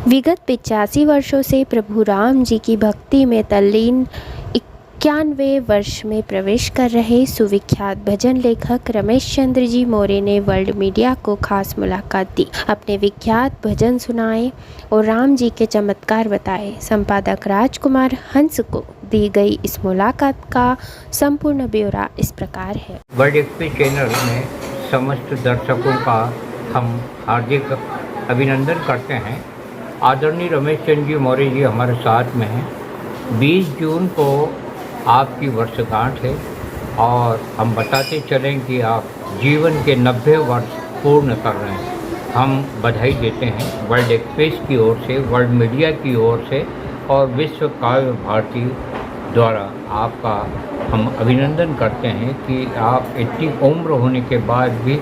विगत 85 वर्षों से प्रभु राम जी की भक्ति में तल्लीन 91वें वर्ष में प्रवेश कर रहे सुविख्यात भजन लेखक रमेश चंद्र जी मौर्य ने वर्ल्ड मीडिया को खास मुलाकात दी। अपने विख्यात भजन सुनाए और राम जी के चमत्कार बताए। संपादक राजकुमार हंस को दी गई इस मुलाकात का संपूर्ण ब्यौरा इस प्रकार है। वर्ल्ड एक्सप्रेस चैनल में समस्त दर्शकों का हम हार्दिक अभिनंदन करते हैं। आदरणीय रमेश चंद्र जी मौर्य जी हमारे साथ में हैं। 20 जून को आपकी वर्षगांठ है और हम बताते चलें कि आप जीवन के 90 वर्ष पूर्ण कर रहे हैं। हम बधाई देते हैं वर्ल्ड एक्सप्रेस की ओर से, वर्ल्ड मीडिया की ओर से और विश्व काव्य भारती द्वारा आपका हम अभिनंदन करते हैं कि आप इतनी उम्र होने के बाद भी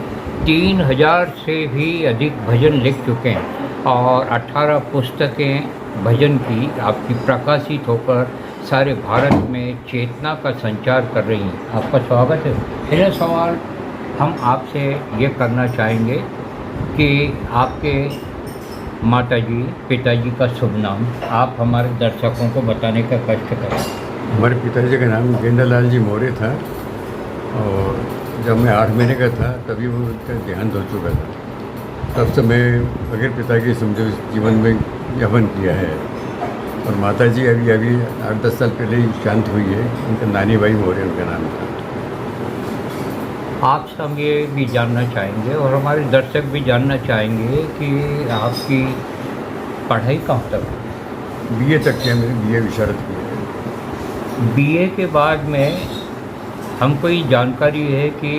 3000 से भी अधिक भजन लिख चुके हैं और 18 पुस्तकें भजन की आपकी प्रकाशित होकर सारे भारत में चेतना का संचार कर रही हैं। आपका स्वागत है। मेरा सवाल हम आपसे ये करना चाहेंगे कि आपके माताजी पिताजी का शुभ नाम आप हमारे दर्शकों को बताने का कष्ट करें। हमारे पिताजी का नाम गेंदालाल जी मौर्य था और जब मैं 8 महीने का था तभी वो उनका देहांत हो चुका था। तब से मैं बगैर पिता के समझो जीवन में यापन किया है और माताजी अभी 8-10 साल पहले ही शांत हुई है। उनका नानी बाई मौर्य उनका नाम था। आपसे हम ये भी जानना चाहेंगे और हमारे दर्शक भी जानना चाहेंगे कि आपकी पढ़ाई कहाँ तक? BA तक किया, मैंने BA विशारद किया है। BA के बाद में हमको ये जानकारी है कि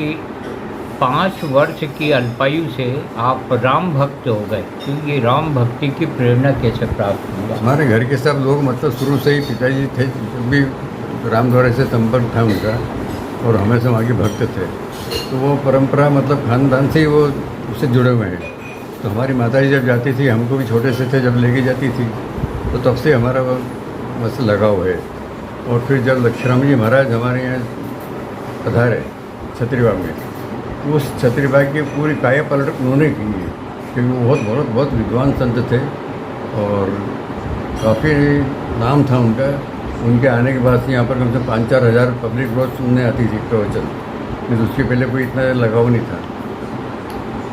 5 वर्ष की अल्पायु से आप राम भक्त हो गए। तो ये राम भक्ति की प्रेरणा कैसे प्राप्त हुई? हमारे घर के सब लोग मतलब शुरू से ही पिताजी थे, जब भी राम द्वारा से संपर्क था उनका और हमेशा वहाँ के भक्त थे, तो वो परंपरा मतलब खानदान से ही वो उससे जुड़े हुए हैं। तो हमारी माताजी जब जाती थी, हमको भी छोटे से थे जब लेके जाती थी, तो तब से हमारा वो बस लगाव है। और फिर जब लक्ष्मण जी महाराज हमारे यहाँ पधारे छत्रीबाग में, उस छत्रीबाग की पूरी काया पलट उन्होंने की है, क्योंकि वो बहुत विद्वान संत थे और काफ़ी नाम था उनका। उनके आने के बाद से यहाँ पर कम से कम 5-4 हज़ार पब्लिक रोज सुनने आती थी प्रवचन, नहीं तो उसके पहले कोई इतना लगाव नहीं था।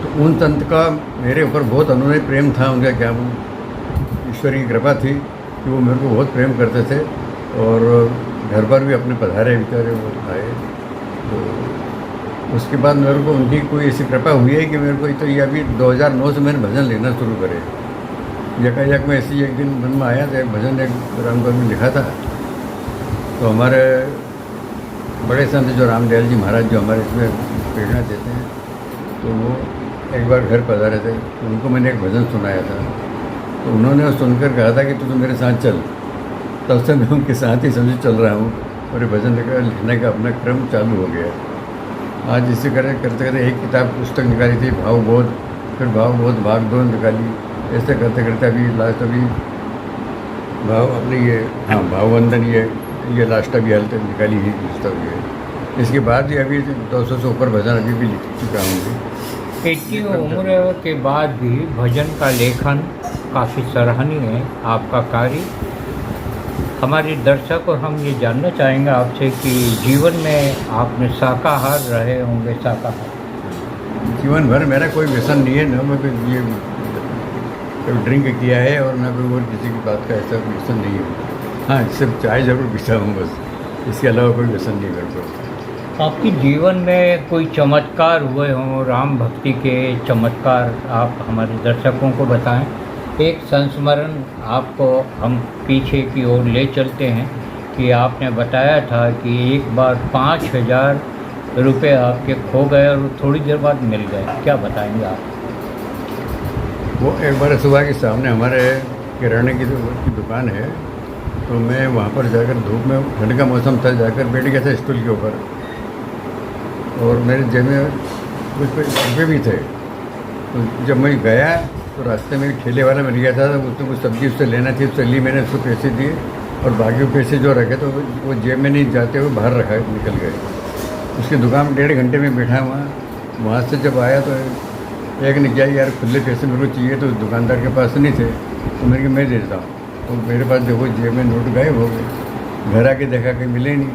तो उन संत का मेरे ऊपर बहुत अनुनय प्रेम था। उनका क्या ईश्वर की कृपा थी कि वो मेरे को बहुत प्रेम करते थे और घर पर भी अपने पधारे बेचारे वो आए। तो उसके बाद मेरे को उनकी कोई ऐसी कृपा हुई है कि मेरे को तो ये अभी 2009 से मैंने भजन लेना शुरू करे। यकायक में ऐसी एक दिन मन में आया था, एक भजन एक रामगढ़ में लिखा था। तो हमारे बड़े संत जो रामदयाल जी महाराज जो हमारे इसमें प्रेरणा देते हैं, तो वो एक बार घर पधारे थे, तो उनको मैंने एक भजन सुनाया था। तो उन्होंने सुनकर कहा था कि तू तो मेरे साथ चल। तब से मैं उनके साथ ही समझ चल रहा हूँ और ये भजन लिखने का अपना क्रम चालू हो गया। आज इसे करते करते एक किताब पुस्तक निकाली थी भावबोध, फिर भावबोध भाग 2 निकाली। ऐसे करते करते अभी लास्ट अभी भाववंदन ये लास्ट अभी हाल तक निकाली ही पुस्तक है। इसके बाद ही अभी 200 से ऊपर भजन अभी भी लिख चुका हूँ। इतनी उम्र के बाद भी भजन का लेखन काफ़ी सराहनीय है आपका कार्य। हमारे दर्शक और हम ये जानना चाहेंगे आपसे कि जीवन में आपने शाकाहार रहे होंगे। शाकाहार जीवन भर मेरा कोई व्यसन नहीं है, न मैं ये कोई ड्रिंक किया है और ना कोई और किसी की बात का ऐसा व्यसन नहीं है। हाँ, सिर्फ चाय ज़रूर पीता हूँ बस, इसके अलावा कोई व्यसन नहीं मेरे को। आपके जीवन में कोई चमत्कार हुए हों, राम भक्ति के चमत्कार आप हमारे दर्शकों को बताएं। एक संस्मरण आपको हम पीछे की ओर ले चलते हैं कि आपने बताया था कि एक बार 5000 रुपये आपके खो गए और थोड़ी देर बाद मिल गए। क्या बताएंगे आप? वो एक बार सुबह के सामने हमारे किराने की दुकान है, तो मैं वहाँ पर जाकर धूप में, ठंड का मौसम था, जाकर बैठ गया था स्टूल के ऊपर और मेरे जेब में कुछ रुपये भी थे। तो जब मैं गया तो रास्ते में ठेले वाला मिल गया था, उसको कुछ सब्जी उससे लेना थी, उससे ली। मैंने उसको पैसे दिए और बाकी पैसे जो रखे तो वो जेब में नहीं जाते हुए बाहर रखा, निकल गए। उसकी दुकान में 1.5 घंटे में बैठा वहाँ से जब आया तो एक ने किया यार खुले पैसे मेरे को चाहिए, तो दुकानदार के पास नहीं थे। तो मैंने कहा मैं दे देता हूँ। तो मेरे पास देखो जेब में नोट गायब हो गए। घर आके देखा कहीं मिले नहीं।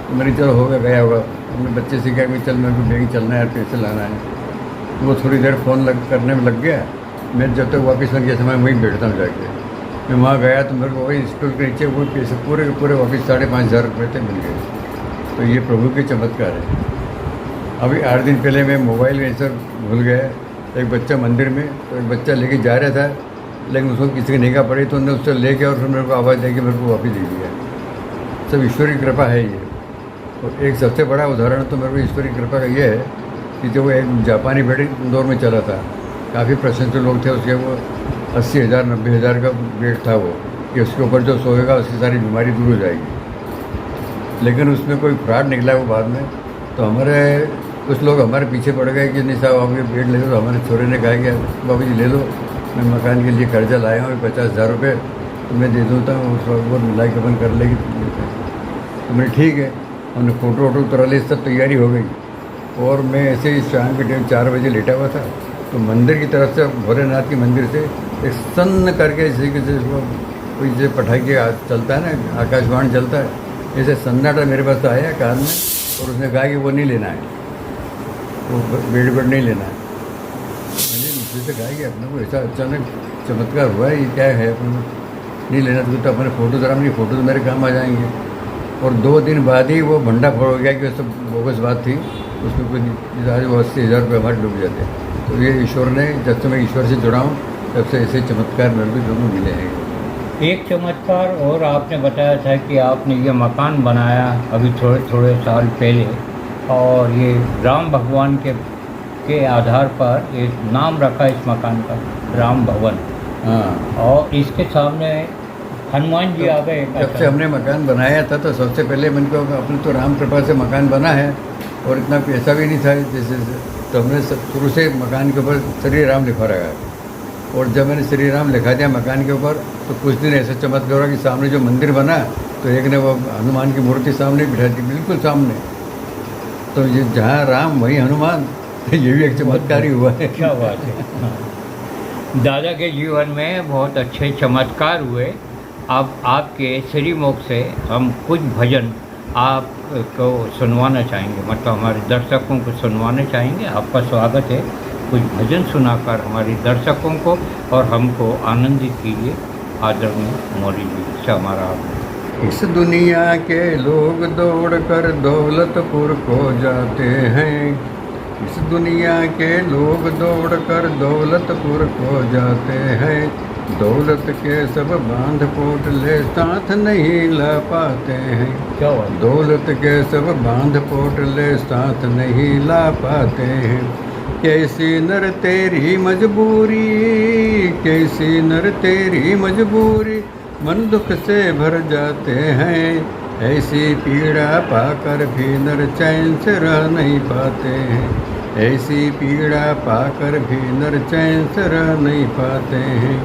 तो मैंने चलो होगा गया होगा। अपने बच्चे से कहा कि चल मेरे को बैंक चलना है यार, पैसे लाना है। तो वो थोड़ी देर फ़ोन करने में लग गया। मैं जब तक वापस लग गया समय वहीं बैठता हूँ जाके। मैं वहाँ गया तो मेरे को वही स्टोर के नीचे वो पैसे पूरे के पूरे वापस 5,500 रुपये तक मिल गए। तो ये प्रभु के चमत्कार है। अभी 8 दिन पहले मैं मोबाइल में सब भूल गया। एक बच्चा मंदिर में, तो एक बच्चा लेके जा रहा था, लेकिन उसको किसी की निगाह पड़ी तो उन्होंने उससे ले गया और फिर मेरे को आवाज़ दे के मेरे को वापस दे दिया। सब ईश्वर की कृपा है ये। और एक सबसे बड़ा उदाहरण तो मेरे को ईश्वर की कृपा का ये है कि जो एक जापानी बेड इंदौर में चला था, काफ़ी प्रशंसित लोग थे उसके। वो 80,000 90,000 का बेड था वो, कि उसके ऊपर जो सोएगा उसकी सारी बीमारी दूर हो जाएगी। लेकिन उसमें कोई फ्रॉड निकला वो बाद में। तो हमारे कुछ लोग हमारे पीछे पड़ गए कि नहीं साहब आप ये बेड ले लो। तो हमारे छोरे ने कहा कि बाबू जी ले लो, मैं मकान के लिए कर्जा लाया हूँ 50,000 रुपये, तो मैं दे दूँगा वो मिलाई के अपन कर लेगी। तो मैंने ठीक है। हमने फ़ोटो वोटो उतरा ली, सब तैयारी हो गई। और मैं ऐसे ही शाम के टाइम 4 बजे लेटा हुआ था, तो मंदिर की तरफ से, भोलेनाथ के मंदिर से एक सन्न करके जैसे कोई जैसे पटाखे चलता है ना, आकाशवाणी चलता है, ऐसे सन्नाटा मेरे पास आया कान में। और उसने कहा कि वो नहीं लेना है, वो बेड नहीं लेना है। मैंने दूसरे से कहा कि अपने को ऐसा अचानक चमत्कार हुआ है, ये क्या है, अपने नहीं लेना तो अपने फ़ोटो जरा मेरी फ़ोटो तो मेरे काम आ जाएंगे। और 2 दिन बाद ही वो भंडा फोड़ हो गया कि सब बोगस बात थी, उसमें कुछ आज वो 80,000 रुपये हमारे डूब जाते। तो ये ईश्वर ने, जब से मैं ईश्वर से जुड़ा हूँ तब से ऐसे चमत्कार मेरे को दोनों मिले हैं। एक चमत्कार और आपने बताया था कि आपने ये मकान बनाया अभी थोड़े थोड़े साल पहले, और ये राम भगवान के आधार पर एक नाम रखा इस मकान का, राम भवन। हाँ, और इसके सामने हनुमान जी आ गए। जब से हमने मकान बनाया था तो सबसे पहले मैंने को अपने तो राम कृपा से मकान बना है, और इतना पैसा भी नहीं था जैसे, तो हमने शुरू से मकान के ऊपर श्री राम लिखा रहा है। और जब मैंने श्री राम लिखा दिया मकान के ऊपर, तो कुछ दिन ऐसा चमत्कार हुआ कि सामने जो मंदिर बना, तो एक ने वो हनुमान की मूर्ति सामने बिठा दी, बिल्कुल सामने। तो ये जहाँ राम वहीं हनुमान, ये भी एक चमत्कार ही हुआ है। क्या बात है। दादा के जीवन में बहुत अच्छे चमत्कार हुए। अब आपके श्रीमुख से हम कुछ भजन आपको सुनवाना चाहेंगे, मतलब हमारे दर्शकों को सुनवाना चाहेंगे। आपका स्वागत है। कुछ भजन सुनाकर हमारे दर्शकों को और हमको आनंदित कीजिए। आदरणीय मौर्य जी से हमारा इस दुनिया के लोग दौड़ कर दौलतपुर को जाते हैं। इस दुनिया के लोग दौड़ कर दौलतपुर को जाते हैं। दौलत के सब बांध पोट ले साथ नहीं ला पाते हैं। क्या हुआ? दौलत के सब बांध पोट ले साथ नहीं ला पाते हैं। कैसी नर तेरी मजबूरी, कैसी नर तेरी मजबूरी, मन दुख से भर जाते हैं। ऐसी पीड़ा पाकर भी नर चैन से रह नहीं पाते हैं। ऐसी पीड़ा पाकर भी नर चैन से रह नहीं पाते हैं।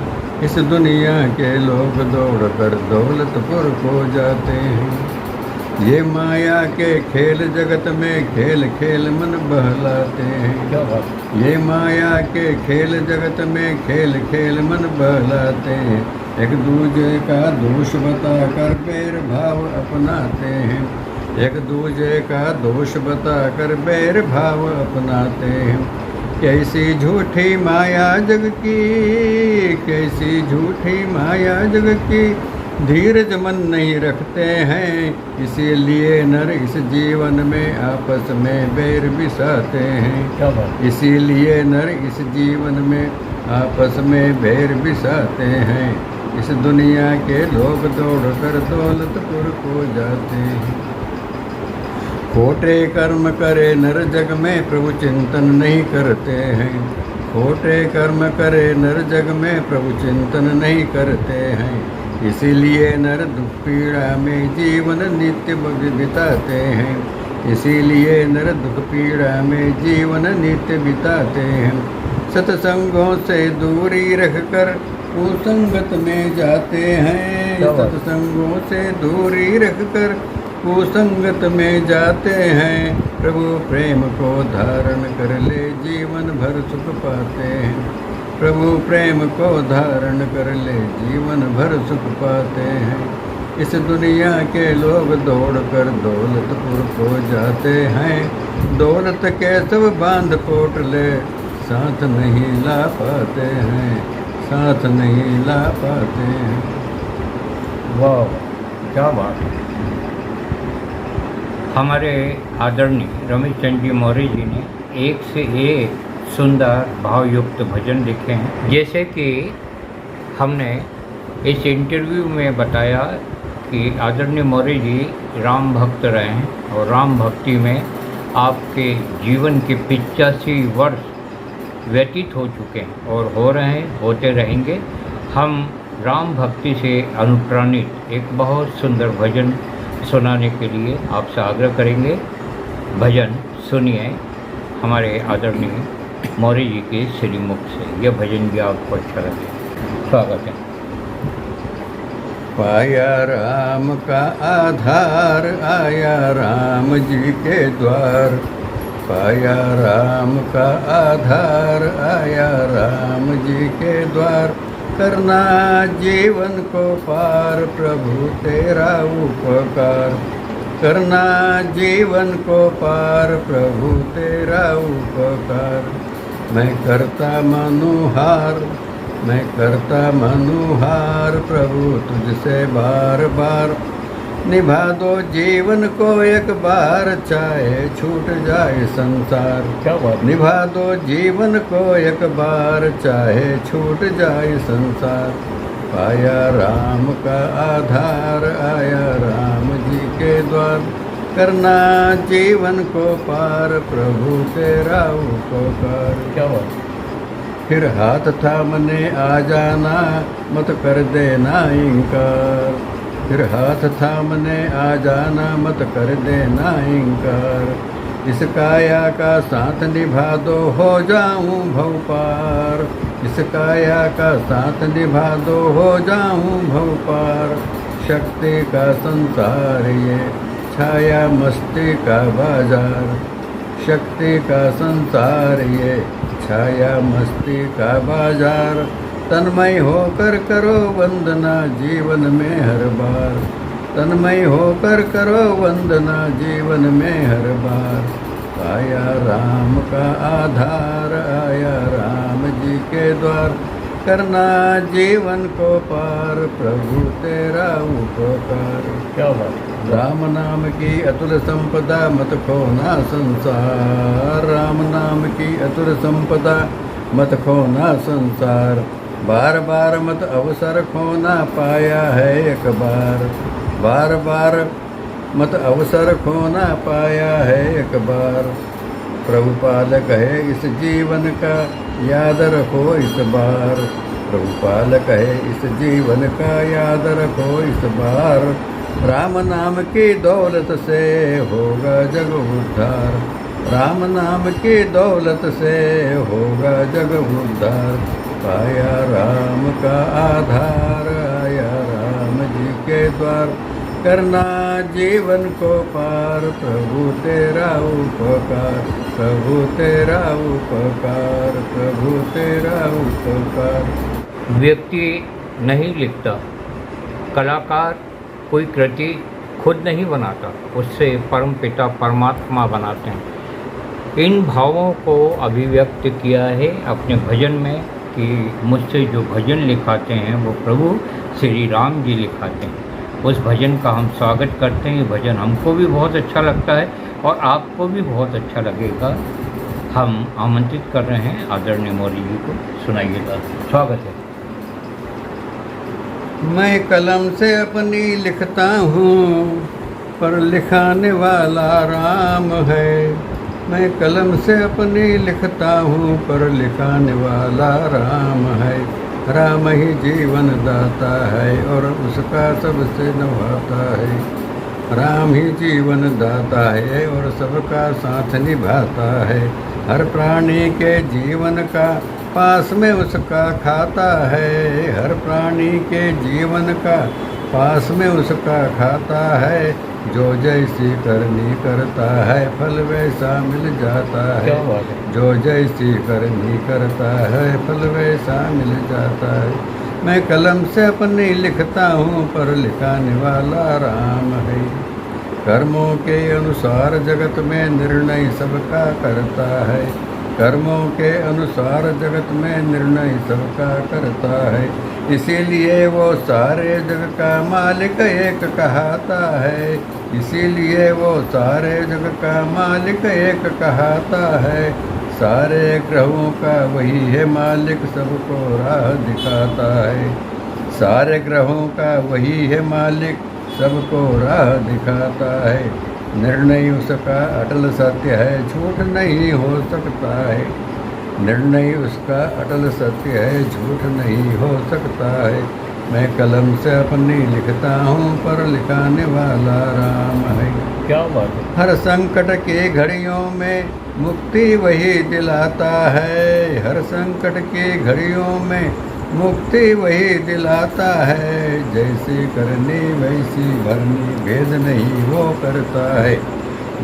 इस दुनिया के लोग दौड़ कर दौलतपुर को जाते हैं। ये माया के खेल जगत में खेल खेल मन बहलाते हैं। ये माया के खेल जगत में खेल खेल मन बहलाते हैं। एक दूजे का दोष बताकर बैर भाव अपनाते हैं। एक दूजे का दोष बताकर बैर भाव अपनाते हैं। कैसी झूठी माया जग की, कैसी झूठी माया जग की, धीरज मन नहीं रखते हैं। इसीलिए नर इस जीवन में आपस में बैर बिसाते हैं। इसीलिए नर इस जीवन में आपस में बैर बिसाते हैं। इस दुनिया के लोग दौड़ कर दौलतपुर को जाते हैं। खोटे कर्म करे नर जग में प्रभु चिंतन नहीं करते हैं। खोटे कर्म करे नर जग में प्रभु चिंतन नहीं करते हैं। इसीलिए नर दुख पीड़ा में जीवन नित्य बिताते हैं। इसीलिए नर दुख पीड़ा में जीवन नित्य बिताते हैं। सत्संगों से दूरी रखकर कुसंगत में जाते हैं। सत्संगों से दूरी रखकर कुसंगत में जाते हैं। प्रभु प्रेम को धारण कर ले जीवन भर सुख पाते हैं। प्रभु प्रेम को धारण कर ले जीवन भर सुख पाते हैं। इस दुनिया के लोग दौड़कर दौलतपुर को जाते हैं, दौलत के सब बांध पोट ले साथ नहीं ला पाते हैं, साथ नहीं ला पाते हैं। वाह, क्या बात है। हमारे आदरणीय रमेश चंद्र जी मौर्य जी ने एक से एक सुंदर भावयुक्त भजन लिखे हैं। जैसे कि हमने इस इंटरव्यू में बताया कि आदरणीय मौर्य जी राम भक्त रहे हैं और राम भक्ति में आपके जीवन के 85 वर्ष व्यतीत हो चुके हैं और हो रहे हैं, होते रहेंगे। हम राम भक्ति से अनुप्राणित एक बहुत सुंदर भजन सुनाने के लिए आपसे आग्रह करेंगे। भजन सुनिए हमारे आदरणीय मौर्य जी के श्रीमुख से। यह भजन भी आपको अच्छा लगे। स्वागत है। पाया राम का आधार, आया राम जी के द्वार। पाया राम का आधार, आया राम जी के द्वार। करना जीवन को पार, प्रभु तेरा उपकार। करना जीवन को पार, प्रभु तेरा उपकार। मैं करता मनुहार, मैं करता मनुहार, प्रभु तुझसे बार बार। निभा दो जीवन को एक बार, चाहे छूट जाए संसार। क्या बात। निभा दो जीवन को एक बार, चाहे छूट जाए संसार। पाया राम का आधार, आया राम जी के द्वार। करना जीवन को पार, प्रभु तेरा उपकार। क्या बात। फिर हाथ थामने आ जाना, मत कर देना इनकार। फिर हाथ थामने आ जाना, मत कर देना इनकार। इस काया का साथ निभा दो, हो जाऊं भव पार। इस काया का साथ निभा दो, हो जाऊं भव पार। शक्ति का संसार ये, छाया मस्ती का बाजार। शक्ति का संसार ये, छाया मस्ती का बाजार। तन्मय होकर करो वंदना जीवन में हर बार। तन्मय होकर करो वंदना जीवन में हर बार। पाया राम का आधार, आया राम जी के द्वार। करना जीवन को पार, प्रभु तेरा उपकार। क्या बात। राम नाम की अतुल संपदा, मत खोना संसार। राम नाम की अतुल संपदा, मत खोना संसार। बार बार मत अवसर खोना, पाया है एक बार। बार बार मत अवसर खोना, पाया है एक बार। प्रभु पालक है इस जीवन का, याद रखो इस बार। प्रभु पालक है इस जीवन का, याद रखो इस बार। राम नाम की दौलत से होगा जग उद्धार। राम नाम की दौलत से होगा जग उद्धार। पाया राम का आधार, आया राम जी के द्वार। करना जीवन को पार, प्रभु तेरा उपकार। प्रभु तेरा उपकार, प्रभु तेरा उपकार। व्यक्ति नहीं लिखता, कलाकार कोई कृति खुद नहीं बनाता, उससे परम पिता परमात्मा बनाते हैं। इन भावों को अभिव्यक्त किया है अपने भजन में कि मुझसे जो भजन लिखाते हैं वो प्रभु श्री राम जी लिखाते हैं। उस भजन का हम स्वागत करते हैं। ये भजन हमको भी बहुत अच्छा लगता है और आपको भी बहुत अच्छा लगेगा। हम आमंत्रित कर रहे हैं आदरणीय मौर्य जी को, सुनाइएगा। स्वागत है। मैं कलम से अपनी लिखता हूँ, पर लिखाने वाला राम है। मैं कलम से अपनी लिखता हूँ, पर लिखाने वाला राम है। राम ही जीवन दाता है और उसका सबसे नभाता है। राम ही जीवन दाता है और सबका साथ निभाता है। हर प्राणी के जीवन का पास में उसका खाता है। हर प्राणी के जीवन का पास में उसका खाता है, जो जैसी करनी करता है फल वैसा मिल जाता है। क्या बात है। जो जैसी करनी करता है फल वैसा मिल जाता है। मैं कलम से अपनी लिखता हूँ पर लिखाने वाला राम है। कर्मों के अनुसार जगत में निर्णय सबका करता है। कर्मों के अनुसार जगत में निर्णय सबका करता है। इसीलिए वो सारे जग का मालिक एक कहता है। इसीलिए वो सारे जग का मालिक एक कहता है। सारे ग्रहों का वही है मालिक, सबको राह दिखाता है। सारे ग्रहों का वही है मालिक, सबको राह दिखाता है। निर्णय उसका अटल सत्य है, झूठ नहीं हो सकता है। निर्णय उसका अटल सत्य है, झूठ नहीं हो सकता है। मैं कलम से अपनी लिखता हूँ पर लिखाने वाला राम है। क्या बात है। हर संकट की घड़ियों में मुक्ति वही दिलाता है। हर संकट की घड़ियों में मुक्ति वही दिलाता है। जैसी करनी वैसी भरनी, भेद नहीं वो करता है।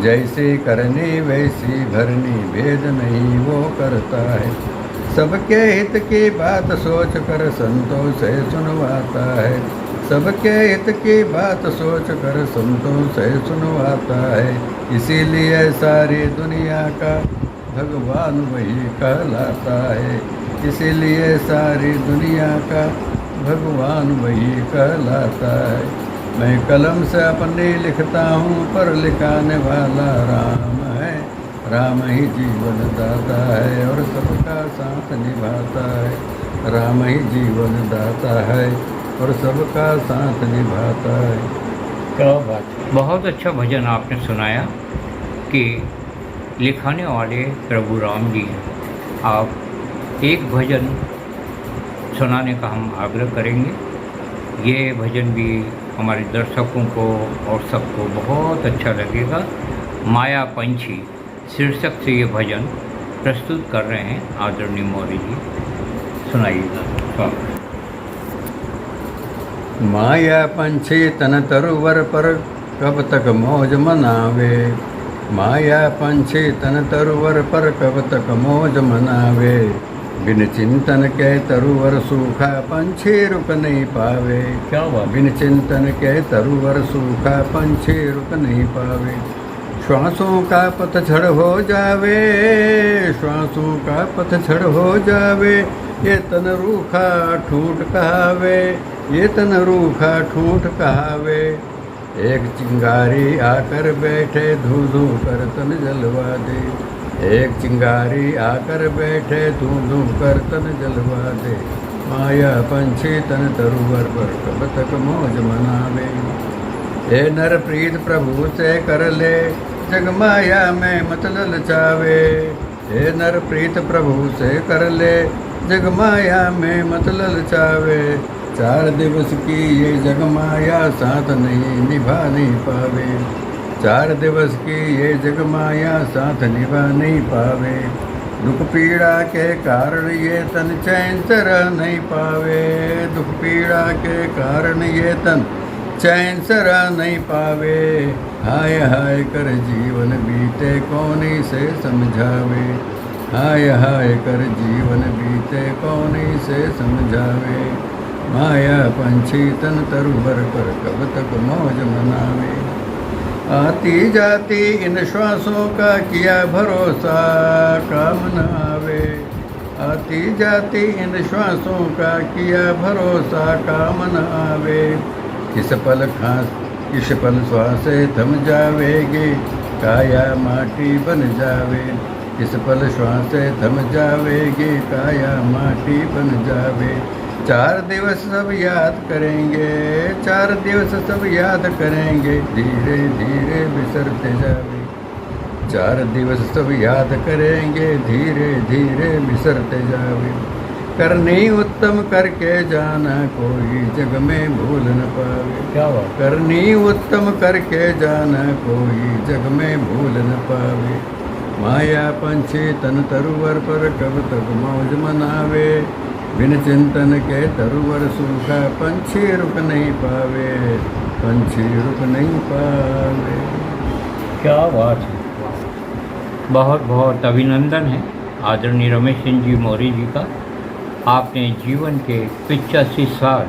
जैसी करनी वैसी भरनी, भेद नहीं वो करता है। सबके हित की बात सोच कर संतों से सुनवाता है। सबके हित की बात सोच कर संतों से सुनवाता है। इसीलिए सारी दुनिया का भगवान वही कहलाता है। इसीलिए सारी दुनिया का भगवान वही कहलाता है। मैं कलम से अपनी लिखता हूँ पर लिखाने वाला राम है। राम ही जीवन दाता है और सबका साथ निभाता है। राम ही जीवन दाता है और सबका साथ निभाता है। क्या बात है। बहुत अच्छा भजन आपने सुनाया कि लिखाने वाले प्रभु राम जी हैं। आप एक भजन सुनाने का हम आग्रह करेंगे। ये भजन भी हमारे दर्शकों को और सबको बहुत अच्छा लगेगा। माया पंछी शीर्षक से ये भजन प्रस्तुत कर रहे हैं आदरणीय मौर्य जी। सुनाइएगा। स्वागत। माया पंछी तन तरुवर पर कब तक मौज मनावे। माया पंछी तन तरुवर पर कब तक मौज मनावे। बिन चिंतन के तरुवर सूखा पंछी रुक नहीं पावे। क्या बात। बिन चिंतन के तरुवर सूखा पंछी रुक नहीं पावे। श्वासों का पतझड़ हो जावे। श्वासों का पतझड़ हो जावे। ये तन रूखा ठूठ कहावे। ये तन रूखा ठूठ कहावे। एक चिंगारी आकर बैठे धू धू कर तन जलवा दे। एक चिंगारी आकर बैठे धू धू कर तन जलवा दे। माया पंछी तन तरुवर पर कब तक मौज मनावे। ए नर प्रीत प्रभु से कर ले, जग माया में मत ललचावे। ए नर प्रीत प्रभु से कर ले, जग माया में मत ललचावे। 4 दिवस की ये जग माया साथ नहीं निभा नहीं पावे। 4 दिवस की ये जग माया साथ निभा नहीं पावे। दुख पीड़ा के कारण ये तन चैन से रह नहीं पावे। दुख पीड़ा के कारण ये तन चैन से रह नहीं पावे। हाय हाय कर जीवन बीते कौनी से समझावे। हाय हाय कर जीवन बीते कौनी से समझावे। माया पंछी तन तरुवर पर कब तक मौज मनावे। आती जाती इन श्वासों का किया भरोसा, काम न आवे। आती जाती इन श्वासों का किया भरोसा, काम न आवे। किस पल श्वासे थम जावेगी, काया माटी बन जावे। किस पल श्वासे थम जावेगी, काया माटी बन जावे। 4 दिवस सब याद करेंगे, 4 दिवस सब याद करेंगे, धीरे धीरे बिसरते जावे। 4 दिवस सब याद करेंगे, धीरे धीरे बिसरते जावे। करनी उत्तम करके जाना, कोई जग में भूल न पावे। क्या बात। करनी उत्तम करके जाना, कोई जग में भूल न पावे। माया पंछी तन तरुवर पर कब तक मौज मनावे। बिन चिंतन के तरुवर सूखा, पंछी रुक नहीं पावे, पंछी रुक नहीं पावे। क्या बात है, बहुत बहुत अभिनंदन है आदरणीय रमेश चंद्र जी मौर्य जी का। आपने जीवन के 85 साल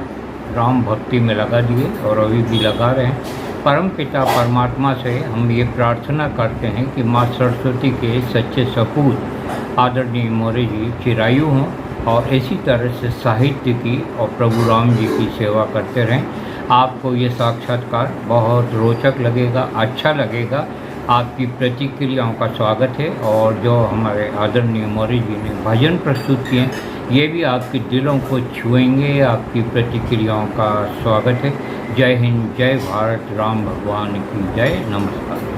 राम भक्ति में लगा दिए और अभी भी लगा रहे हैं। परम पिता परमात्मा से हम ये प्रार्थना करते हैं कि माँ सरस्वती के सच्चे सपूत आदरणीय मौर्य जी चिरायु हों और इसी तरह से साहित्य की और प्रभु राम जी की सेवा करते रहें। आपको ये साक्षात्कार बहुत रोचक लगेगा, अच्छा लगेगा। आपकी प्रतिक्रियाओं का स्वागत है और जो हमारे आदरणीय मौर्य जी ने भजन प्रस्तुत किए ये भी आपके दिलों को छुएंगे। आपकी प्रतिक्रियाओं का स्वागत है। जय हिंद, जय भारत, राम भगवान की जय। नमस्कार।